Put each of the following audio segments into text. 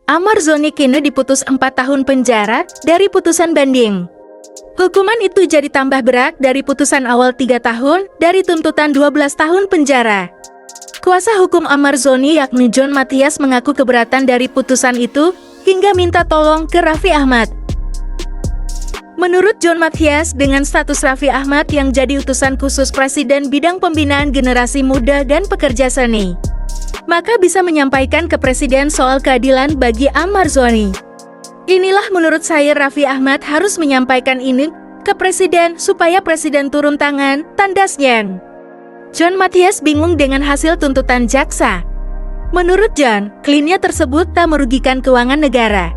Amar Zoni kini diputus 4 tahun penjara dari putusan banding. Hukuman itu jadi tambah berat dari putusan awal 3 tahun dari tuntutan 12 tahun penjara. Kuasa hukum Amar Zoni yakni John Mathias mengaku keberatan dari putusan itu hingga minta tolong ke Raffi Ahmad. Menurut John Mathias, dengan status Raffi Ahmad yang jadi utusan khusus Presiden bidang pembinaan generasi muda dan pekerja seni, maka bisa menyampaikan ke Presiden soal keadilan bagi Amar Zoni. Inilah menurut saya Raffi Ahmad harus menyampaikan ini ke Presiden supaya Presiden turun tangan, tandasnya. John Mathias bingung dengan hasil tuntutan jaksa. Menurut John, klaimnya tersebut tak merugikan keuangan negara.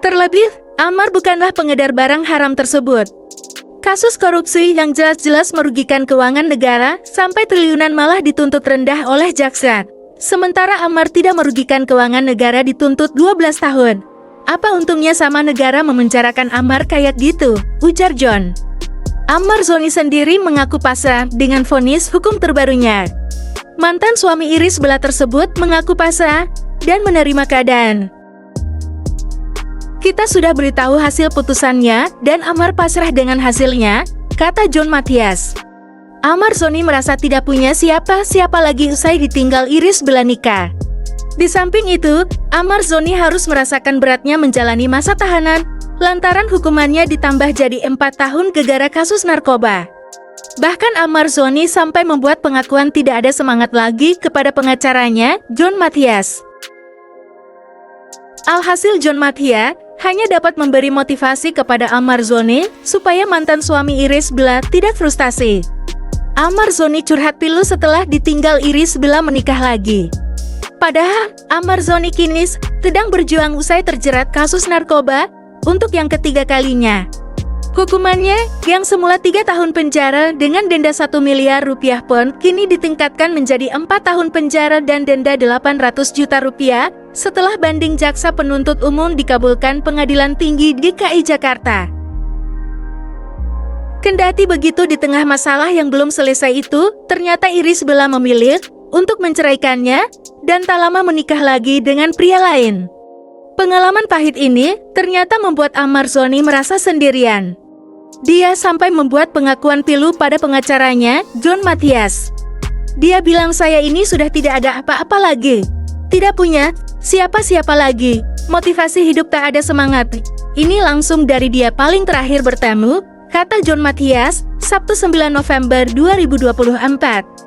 Terlebih, Amar bukanlah pengedar barang haram tersebut. Kasus korupsi yang jelas-jelas merugikan keuangan negara sampai triliunan malah dituntut rendah oleh jaksa. Sementara Amar tidak merugikan keuangan negara dituntut 12 tahun. Apa untungnya sama negara memenjarakan Amar kayak gitu, ujar John. Amar Zoni sendiri mengaku pasrah dengan vonis hukum terbarunya. Mantan suami Iris Bella tersebut mengaku pasrah dan menerima keadaan. Kita sudah beritahu hasil putusannya dan Amar pasrah dengan hasilnya, kata John Mathias. Amar Zoni merasa tidak punya siapa-siapa lagi usai ditinggal Iris Bella nikah. Di samping itu, Amar Zoni harus merasakan beratnya menjalani masa tahanan, lantaran hukumannya ditambah jadi 4 tahun gara-gara kasus narkoba. Bahkan Amar Zoni sampai membuat pengakuan tidak ada semangat lagi kepada pengacaranya, John Mathias. Alhasil John Mathias hanya dapat memberi motivasi kepada Amar Zoni supaya mantan suami Iris Bella tidak frustasi. Amar Zoni curhat pilu setelah ditinggal Iris Bella menikah lagi. Padahal, Amar Zoni kini sedang berjuang usai terjerat kasus narkoba untuk yang ketiga kalinya. Hukumannya, yang semula 3 tahun penjara dengan denda 1 miliar rupiah pun kini ditingkatkan menjadi 4 tahun penjara dan denda 800 juta rupiah setelah banding jaksa penuntut umum dikabulkan Pengadilan Tinggi DKI Jakarta. Kendati begitu, di tengah masalah yang belum selesai itu, ternyata Iris Bella memilih untuk menceraikannya dan tak lama menikah lagi dengan pria lain. Pengalaman pahit ini ternyata membuat Amar Zoni merasa sendirian. Dia sampai membuat pengakuan pilu pada pengacaranya, John Mathias. Dia bilang, saya ini sudah tidak ada apa-apa lagi. Tidak punya siapa-siapa lagi. Motivasi hidup tak ada semangat. Ini langsung dari dia paling terakhir bertemu, kata John Mathias, Sabtu 9 November 2024.